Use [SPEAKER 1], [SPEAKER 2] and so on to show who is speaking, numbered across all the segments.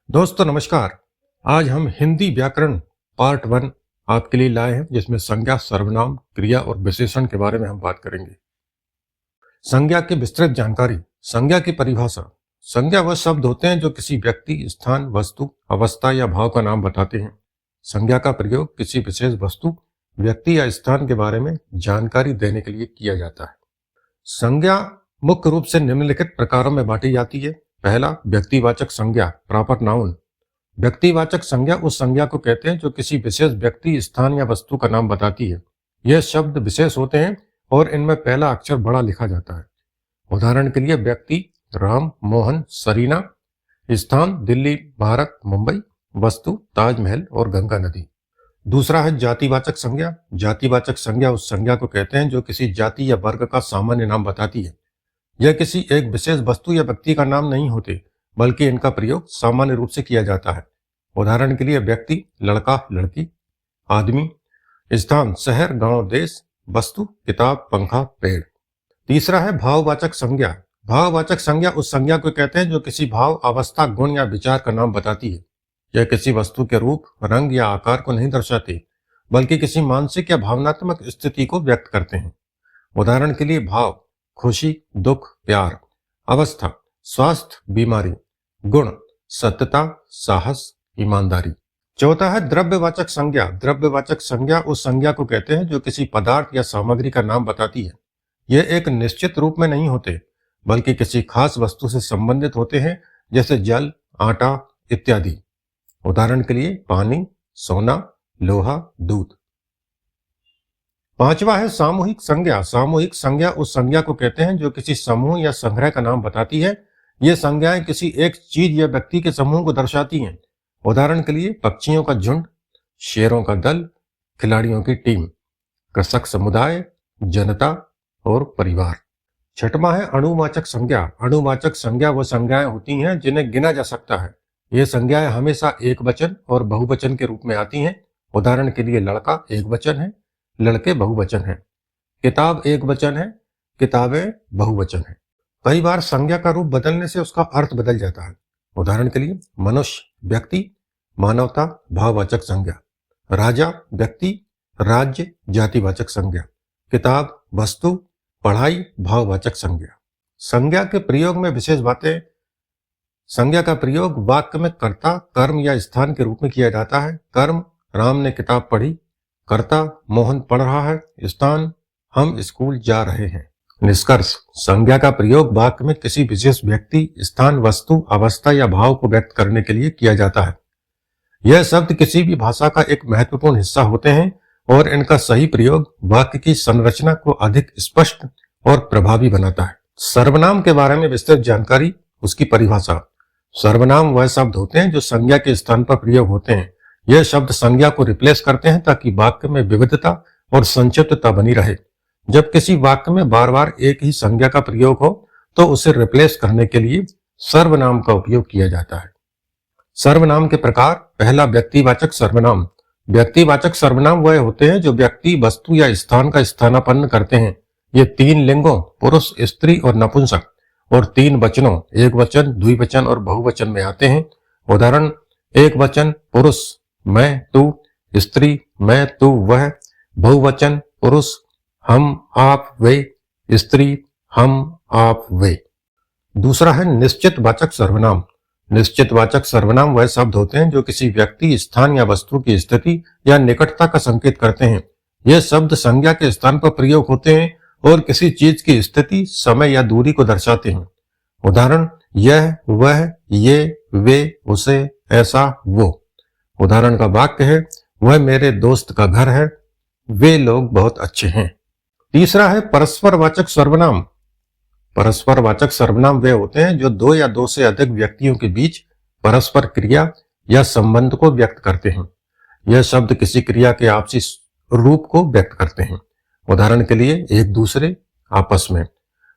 [SPEAKER 1] दोस्तों नमस्कार। आज हम हिंदी व्याकरण पार्ट 1 आपके लिए लाए हैं, जिसमें संज्ञा, सर्वनाम, क्रिया और विशेषण के बारे में हम बात करेंगे। संज्ञा की विस्तृत जानकारी। संज्ञा की परिभाषा। संज्ञा वह शब्द होते हैं जो किसी व्यक्ति, स्थान, वस्तु, अवस्था या भाव का नाम बताते हैं। संज्ञा का प्रयोग किसी विशेष वस्तु, व्यक्ति या स्थान के बारे में जानकारी देने के लिए किया जाता है। संज्ञा मुख्य रूप से निम्नलिखित प्रकारों में बांटी जाती है। पहला, व्यक्तिवाचक संज्ञा, प्रॉपर नाउन। व्यक्तिवाचक संज्ञा उस संज्ञा को कहते हैं जो किसी विशेष व्यक्ति, स्थान या वस्तु का नाम बताती है। यह शब्द विशेष होते हैं और इनमें पहला अक्षर बड़ा लिखा जाता है। उदाहरण के लिए व्यक्ति राम, मोहन, सरीना। स्थान दिल्ली, भारत, मुंबई। वस्तु ताजमहल और गंगा नदी। दूसरा है जातिवाचक संज्ञा। जातिवाचक संज्ञा उस संज्ञा को कहते हैं जो किसी जाति या वर्ग का सामान्य नाम बताती है। यह किसी एक विशेष वस्तु या व्यक्ति का नाम नहीं होते, बल्कि इनका प्रयोग सामान्य रूप से किया जाता है। उदाहरण के लिए व्यक्ति लड़का, लड़की, आदमी। स्थान शहर, गांव, देश। वस्तु किताब, पंखा, पेड़। तीसरा है भाववाचक संज्ञा। भाववाचक संज्ञा उस संज्ञा को कहते हैं जो किसी भाव, अवस्था, गुण या विचार का नाम बताती है। यह किसी वस्तु के रूप, रंग या आकार को नहीं दर्शाते, बल्कि किसी मानसिक या भावनात्मक स्थिति को व्यक्त करते हैं। उदाहरण के लिए भाव खुशी, दुख, प्यार। अवस्था स्वास्थ्य, बीमारी। गुण सत्यता, साहस, ईमानदारी। चौथा है द्रव्यवाचक संज्ञा। द्रव्यवाचक संज्ञा उस संज्ञा को कहते हैं जो किसी पदार्थ या सामग्री का नाम बताती है। यह एक निश्चित रूप में नहीं होते, बल्कि किसी खास वस्तु से संबंधित होते हैं, जैसे जल, आटा इत्यादि। उदाहरण के लिए पानी, सोना, लोहा, दूध। पांचवा है सामूहिक संज्ञा। सामूहिक संज्ञा उस संज्ञा को कहते हैं जो किसी समूह या संग्रह का नाम बताती है। ये संज्ञाएं किसी एक चीज या व्यक्ति के समूह को दर्शाती हैं। उदाहरण के लिए पक्षियों का झुंड, शेरों का दल, खिलाड़ियों की टीम। कृषक समुदाय, जनता और परिवार। छठवां है अणुवाचक संज्ञा। अणुवाचक संज्ञा वो संज्ञाएं होती हैं जिन्हें गिना जा सकता है। ये संज्ञाएं हमेशा एक वचन और बहुवचन के रूप में आती हैं। उदाहरण के लिए लड़का एक वचन है, लड़के बहुवचन हैं। किताब एक वचन है, किताबें बहुवचन है। कई बार संज्ञा का रूप बदलने से उसका अर्थ बदल जाता है। उदाहरण के लिए मनुष्य व्यक्ति, मानवता भाववाचक संज्ञा। राजा व्यक्ति, राज्य जातिवाचक संज्ञा। किताब वस्तु, पढ़ाई भाववाचक संज्ञा। संज्ञा के प्रयोग में विशेष बातें। संज्ञा का प्रयोग वाक्य में कर्ता, कर्म या स्थान के रूप में किया जाता है। कर्म राम ने किताब पढ़ी। कर्ता मोहन पढ़ रहा है। स्थान हम स्कूल जा रहे हैं। निष्कर्ष, संज्ञा का प्रयोग वाक्य में किसी विशेष व्यक्ति, स्थान, वस्तु, अवस्था या भाव को व्यक्त करने के लिए किया जाता है। यह शब्द किसी भी भाषा का एक महत्वपूर्ण हिस्सा होते हैं और इनका सही प्रयोग वाक्य की संरचना को अधिक स्पष्ट और प्रभावी बनाता है। सर्वनाम के बारे में विस्तृत जानकारी, उसकी परिभाषा। सर्वनाम वह शब्द होते हैं जो संज्ञा के स्थान पर प्रयोग होते हैं। यह शब्द संज्ञा को रिप्लेस करते हैं ताकि वाक्य में विविधता और संक्षिप्तता बनी रहे। जब किसी वाक्य में बार बार एक ही संज्ञा का प्रयोग हो तो उसे रिप्लेस करने के लिए सर्वनाम का उपयोग किया जाता है। सर्वनाम के प्रकार। पहला, व्यक्तिवाचक सर्वनाम। व्यक्तिवाचक सर्वनाम वह होते हैं जो व्यक्ति, वस्तु या स्थान का स्थानापन्न करते हैं। ये 3 लिंगों पुरुष, स्त्री और नपुंसक और 3 वचनों एक वचन, द्विवचन और बहुवचन में आते हैं। उदाहरण एक वचन पुरुष मैं, तू। स्त्री मैं, तू, वह। बहुवचन पुरुष हम, आप, वे। स्त्री हम, आप, वे। दूसरा है निश्चित वाचक सर्वनाम। निश्चित वाचक सर्वनाम वह शब्द होते हैं जो किसी व्यक्ति, स्थान या वस्तु की स्थिति या निकटता का संकेत करते हैं। यह शब्द संज्ञा के स्थान पर प्रयोग होते हैं और किसी चीज की स्थिति, समय या दूरी को दर्शाते हैं। उदाहरण यह, वह, ये, वे, उसे, ऐसा, वो। उदाहरण का वाक्य है वह मेरे दोस्त का घर है, वे लोग बहुत अच्छे हैं। तीसरा है परस्परवाचक सर्वनाम। परस्परवाचक सर्वनाम वे होते हैं जो 2 या 2 से अधिक व्यक्तियों के बीच परस्पर क्रिया या संबंध को व्यक्त करते हैं। यह शब्द किसी क्रिया के आपसी रूप को व्यक्त करते हैं। उदाहरण के लिए एक दूसरे, आपस में।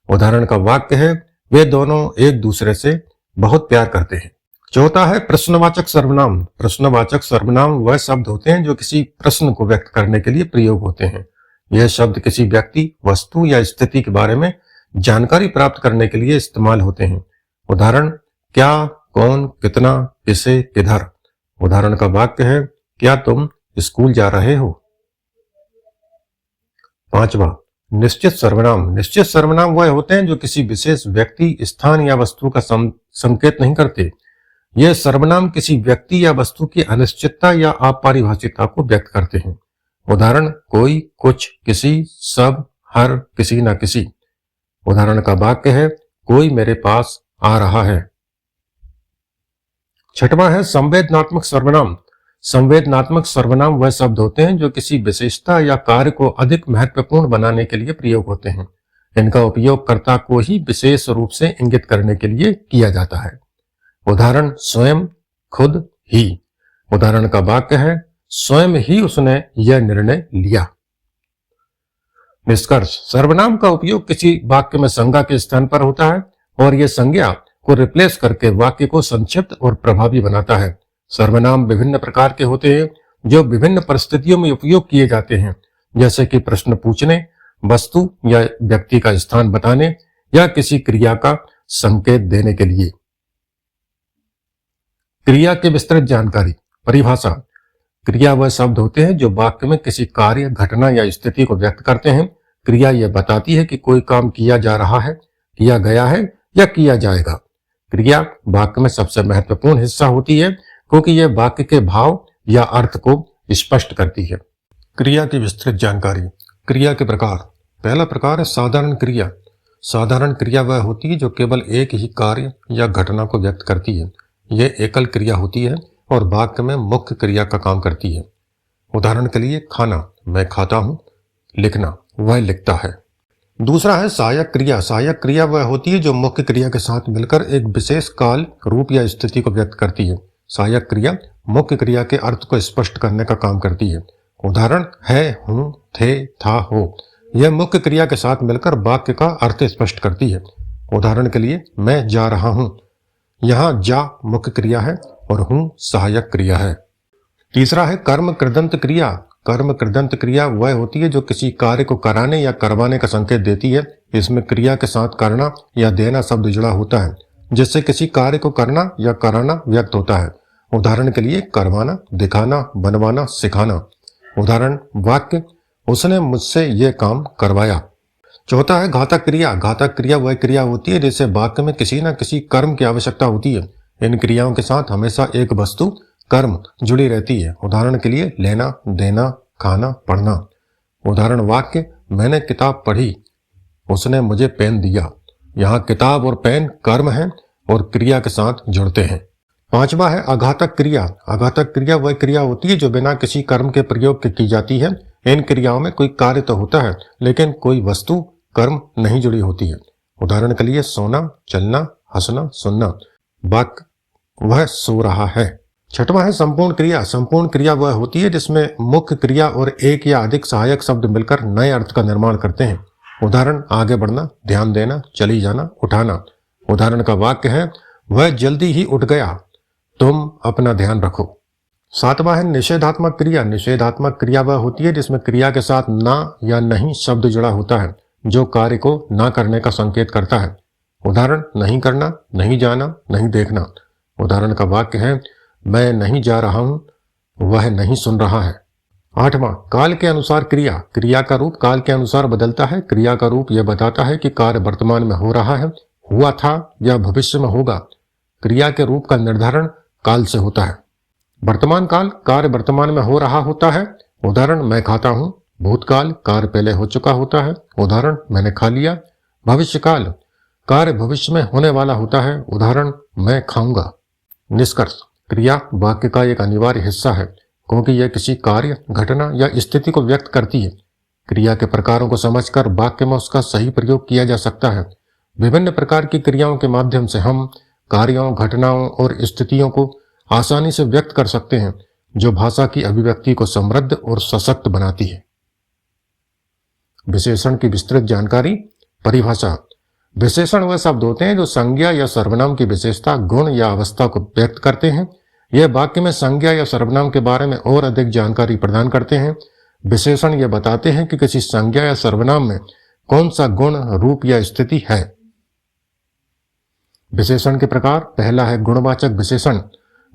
[SPEAKER 1] उदाहरण का वाक्य है वे दोनों एक दूसरे से बहुत प्यार करते हैं। चौथा है प्रश्नवाचक सर्वनाम। प्रश्नवाचक सर्वनाम वह शब्द होते हैं जो किसी प्रश्न को व्यक्त करने के लिए प्रयोग होते हैं। यह शब्द किसी व्यक्ति, वस्तु या स्थिति के बारे में जानकारी प्राप्त करने के लिए इस्तेमाल होते हैं। उदाहरण क्या, कौन, कितना, इसे किधर। उदाहरण का वाक्य है, क्या तुम स्कूल जा रहे हो। पांचवा, निश्चित सर्वनाम। निश्चित सर्वनाम वह होते हैं जो किसी विशेष व्यक्ति, स्थान या वस्तु का संकेत नहीं करते। यह सर्वनाम किसी व्यक्ति या वस्तु की अनिश्चितता या अपरिभाषितता को व्यक्त करते हैं। उदाहरण, कोई, कुछ, किसी, सब, हर, किसी न किसी। उदाहरण का वाक्य है, कोई मेरे पास आ रहा है। छठवां है संवेदनात्मक सर्वनाम। संवेदनात्मक सर्वनाम वह शब्द होते हैं जो किसी विशेषता या कार्य को अधिक महत्वपूर्ण बनाने के लिए प्रयोग होते हैं। इनका उपयोग कर्ता को ही विशेष रूप से इंगित करने के लिए किया जाता है। उदाहरण, स्वयं, खुद, ही। उदाहरण का वाक्य है, स्वयं ही उसने यह निर्णय लिया। निष्कर्ष, सर्वनाम का उपयोग किसी वाक्य में संज्ञा के स्थान पर होता है और यह संज्ञा को रिप्लेस करके वाक्य को संक्षिप्त और प्रभावी बनाता है। सर्वनाम विभिन्न प्रकार के होते हैं जो विभिन्न परिस्थितियों में उपयोग किए जाते हैं, जैसे कि प्रश्न पूछने, वस्तु या व्यक्ति का स्थान बताने या किसी क्रिया का संकेत देने के लिए। क्रिया की विस्तृत जानकारी। परिभाषा। क्रिया वह शब्द होते हैं जो वाक्य में किसी कार्य, घटना या स्थिति को व्यक्त करते हैं। क्रिया यह बताती है कि कोई काम किया जा रहा है, किया गया है या किया जाएगा। क्रिया वाक्य में सबसे महत्वपूर्ण हिस्सा होती है क्योंकि यह वाक्य के भाव या अर्थ को स्पष्ट करती है। क्रिया की विस्तृत जानकारी। क्रिया के प्रकार। पहला प्रकार है साधारण क्रिया। साधारण क्रिया वह होती है जो केवल एक ही कार्य या घटना को व्यक्त करती है। यह एकल क्रिया होती है और वाक्य में मुख्य क्रिया का काम करती है। उदाहरण के लिए, खाना, मैं खाता हूं। लिखना, वह लिखता है। दूसरा है सहायक क्रिया। सहायक क्रिया वह होती है जो मुख्य क्रिया के साथ मिलकर एक विशेष काल, रूप या स्थिति को व्यक्त करती है। सहायक क्रिया मुख्य क्रिया के अर्थ को स्पष्ट करने का काम करती है। उदाहरण, है, हूं, थे, था, हो। यह मुख्य क्रिया के साथ मिलकर वाक्य का अर्थ स्पष्ट करती है। उदाहरण के लिए, मैं जा रहा हूं। यहाँ जा मुख्य क्रिया है और हूं सहायक क्रिया है। तीसरा है कर्म कृदंत क्रिया। कर्म कृदंत क्रिया वह होती है जो किसी कार्य को कराने या करवाने का संकेत देती है। इसमें क्रिया के साथ करना या देना शब्द जुड़ा होता है, जिससे किसी कार्य को करना या कराना व्यक्त होता है। उदाहरण के लिए, करवाना, दिखाना, बनवाना, सिखाना। उदाहरण, वाक्य, उसने मुझसे यह काम करवाया। चौथा है घातक क्रिया। घातक क्रिया वह क्रिया होती है जिससे वाक्य में किसी न किसी कर्म की आवश्यकता होती है। इन क्रियाओं के साथ हमेशा एक वस्तु, कर्म जुड़ी रहती है। उदाहरण के लिए, लेना, देना, खाना, पढ़ना। उदाहरण वाक्य, मैंने किताब पढ़ी, उसने मुझे पेन दिया। यहाँ किताब और पेन कर्म है और क्रिया के साथ जुड़ते हैं। पांचवा है अघातक क्रिया। अघातक क्रिया वह क्रिया होती है जो बिना किसी कर्म के प्रयोग की जाती है। इन क्रियाओं में कोई कार्य तो होता है लेकिन कोई वस्तु, कर्म नहीं जुड़ी होती है। उदाहरण के लिए, सोना, चलना, हंसना, सुनना। वाक्य, वह सो रहा है। छठवां है संपूर्ण क्रिया। संपूर्ण क्रिया वह होती है जिसमें मुख्य क्रिया और एक या अधिक सहायक शब्द मिलकर नए अर्थ का निर्माण करते हैं। उदाहरण, आगे बढ़ना, ध्यान देना, चली जाना, उठाना। उदाहरण का वाक्य है, वह जल्दी ही उठ गया, तुम अपना ध्यान रखो। सातवां है निषेधात्मक क्रिया। निषेधात्मक क्रिया वह होती है जिसमें क्रिया के साथ ना या नहीं शब्द जुड़ा होता है, जो कार्य को ना करने का संकेत करता है। उदाहरण, नहीं करना, नहीं जाना, नहीं देखना। उदाहरण का वाक्य है, मैं नहीं जा रहा हूं, वह नहीं सुन रहा है। आठवां, काल के अनुसार क्रिया। क्रिया का रूप काल के अनुसार बदलता है। क्रिया का रूप यह बताता है कि कार्य वर्तमान में हो रहा है, हुआ था या भविष्य में होगा। क्रिया के रूप का निर्धारण काल से होता है। वर्तमान काल, कार्य वर्तमान में हो रहा होता है। उदाहरण, मैं खाता हूं। भूतकाल, कार्य पहले हो चुका होता है। उदाहरण, मैंने खा लिया। भविष्यकाल, कार्य भविष्य में होने वाला होता है। उदाहरण, मैं खाऊंगा। निष्कर्ष, क्रिया वाक्य का एक अनिवार्य हिस्सा है क्योंकि यह किसी कार्य, घटना या स्थिति को व्यक्त करती है। क्रिया के प्रकारों को समझकर वाक्य में उसका सही प्रयोग किया जा सकता है। विभिन्न प्रकार की क्रियाओं के माध्यम से हम कार्यों, घटनाओं और स्थितियों को आसानी से व्यक्त कर सकते हैं, जो भाषा की अभिव्यक्ति को समृद्ध और सशक्त बनाती है। विशेषण की विस्तृत जानकारी। परिभाषा। विशेषण वह शब्द होते हैं जो संज्ञा या सर्वनाम की विशेषता, गुण या अवस्था को व्यक्त करते हैं। यह वाक्य में संज्ञा या सर्वनाम के बारे में और अधिक जानकारी प्रदान करते हैं। विशेषण यह बताते हैं कि किसी संज्ञा या सर्वनाम में कौन सा गुण, रूप या स्थिति है। विशेषण के प्रकार। पहला है गुणवाचक विशेषण।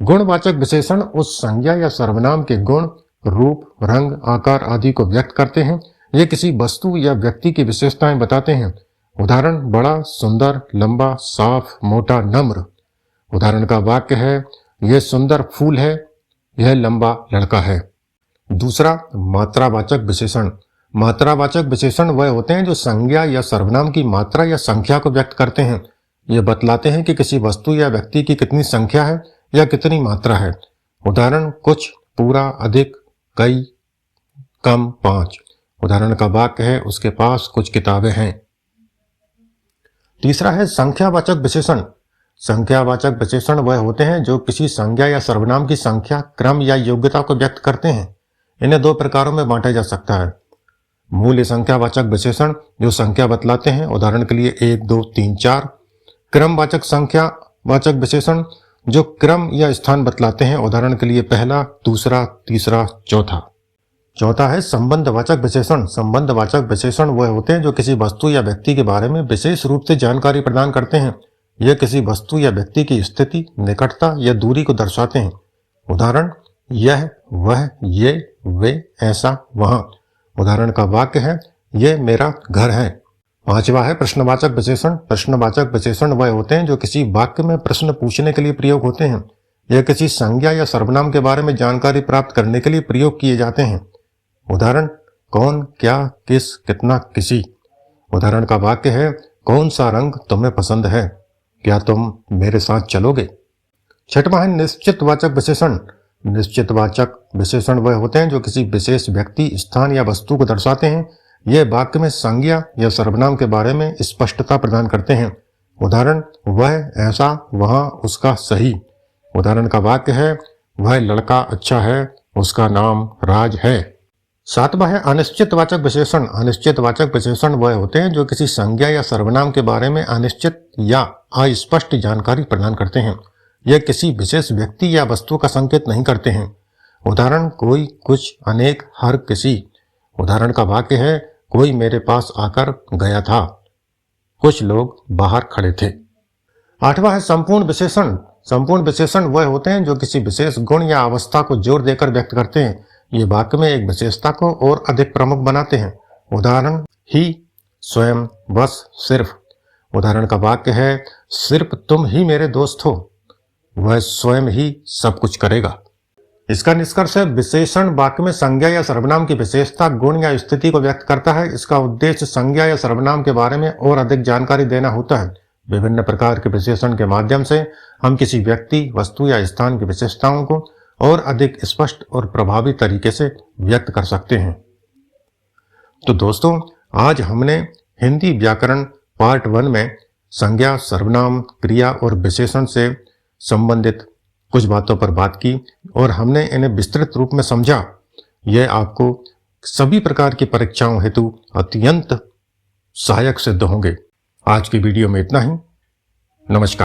[SPEAKER 1] गुणवाचक विशेषण उस संज्ञा या सर्वनाम के गुण, रूप, रंग, आकार आदि को व्यक्त करते हैं। ये किसी वस्तु या व्यक्ति की विशेषताएं बताते हैं। उदाहरण: बड़ा, सुंदर, लंबा, साफ, मोटा, नम्र। उदाहरण का वाक्य है: यह सुंदर फूल है, यह लंबा लड़का है। दूसरा, मात्रावाचक विशेषण। मात्रावाचक विशेषण वह होते हैं जो संज्ञा या सर्वनाम की मात्रा या संख्या को व्यक्त करते हैं। ये बतलाते हैं कि किसी वस्तु या व्यक्ति की कितनी संख्या है या कितनी मात्रा है। उदाहरण: कुछ, पूरा, अधिक, कई, कम, 5। उदाहरण का वाक्य है: उसके पास कुछ किताबें हैं। तीसरा है संख्यावाचक विशेषण। संख्यावाचक विशेषण वह होते हैं जो किसी संज्ञा या सर्वनाम की संख्या, क्रम या योग्यता को व्यक्त करते हैं। इन्हें दो प्रकारों में बांटा जा सकता है। मूल्य संख्यावाचक विशेषण जो संख्या बतलाते हैं। उदाहरण के लिए 1, 2, 3, 4। क्रमवाचक संख्यावाचक विशेषण जो क्रम या स्थान बतलाते हैं। उदाहरण के लिए पहला, दूसरा, तीसरा, चौथा। चौथा है संबंधवाचक विशेषण। संबंधवाचक विशेषण वह होते हैं जो किसी वस्तु या व्यक्ति के बारे में विशेष रूप से जानकारी प्रदान करते हैं। यह किसी वस्तु या व्यक्ति की स्थिति, निकटता या दूरी को दर्शाते हैं। उदाहरण: यह, वह, ये, वे, ऐसा, वहां। उदाहरण का वाक्य है: यह मेरा घर है। पांचवा है प्रश्नवाचक विशेषण। प्रश्नवाचक विशेषण वह होते हैं जो किसी वाक्य में प्रश्न पूछने के लिए प्रयोग होते हैं। यह किसी संज्ञा या सर्वनाम के बारे में जानकारी प्राप्त करने के लिए प्रयोग किए जाते हैं। उदाहरण: कौन, क्या, किस, कितना, किसी। उदाहरण का वाक्य है: कौन सा रंग तुम्हें पसंद है, क्या तुम मेरे साथ चलोगे। छठवां है निश्चितवाचक विशेषण। निश्चितवाचक विशेषण वह होते हैं जो किसी विशेष व्यक्ति, स्थान या वस्तु को दर्शाते हैं। यह वाक्य में संज्ञा या सर्वनाम के बारे में स्पष्टता प्रदान करते हैं। उदाहरण: वह, ऐसा, वहां, उसका, सही। उदाहरण का वाक्य है: वह लड़का अच्छा है, उसका नाम राज है। सातवां है अनिश्चितवाचक विशेषण। अनिश्चितवाचक विशेषण वह होते हैं जो किसी संज्ञा या सर्वनाम के बारे में अनिश्चित या अस्पष्ट जानकारी प्रदान करते हैं। यह किसी विशेष व्यक्ति या वस्तु का संकेत नहीं करते हैं। उदाहरण: कोई, कुछ, अनेक, हर, किसी। उदाहरण का वाक्य है: कोई मेरे पास आकर गया था, कुछ लोग बाहर खड़े थे। आठवां है संपूर्ण विशेषण। संपूर्ण विशेषण वह होते हैं जो किसी विशेष गुण या अवस्था को जोर देकर व्यक्त करते हैं। ये वाक्य में एक विशेषता को और अधिक प्रमुख बनाते हैं। उदाहरण: ही, स्वयं, बस, सिर्फ। उदाहरण का वाक्य है: सिर्फ तुम ही मेरे दोस्त हो, वह स्वयं ही सब कुछ करेगा। इसका निष्कर्ष है विशेषण वाक्य में संज्ञा या सर्वनाम की विशेषता, गुण या स्थिति को व्यक्त करता है। इसका उद्देश्य संज्ञा या सर्वनाम के बारे में और अधिक जानकारी देना होता है। विभिन्न प्रकार के विशेषण के माध्यम से हम किसी व्यक्ति, वस्तु या स्थान की विशेषताओं को और अधिक स्पष्ट और प्रभावी तरीके से व्यक्त कर सकते हैं। तो दोस्तों, आज हमने हिंदी व्याकरण पार्ट 1 में संज्ञा, सर्वनाम, क्रिया और विशेषण से संबंधित कुछ बातों पर बात की और हमने इन्हें विस्तृत रूप में समझा। यह आपको सभी प्रकार की परीक्षाओं हेतु अत्यंत सहायक सिद्ध होंगे। आज की वीडियो में इतना ही। नमस्कार।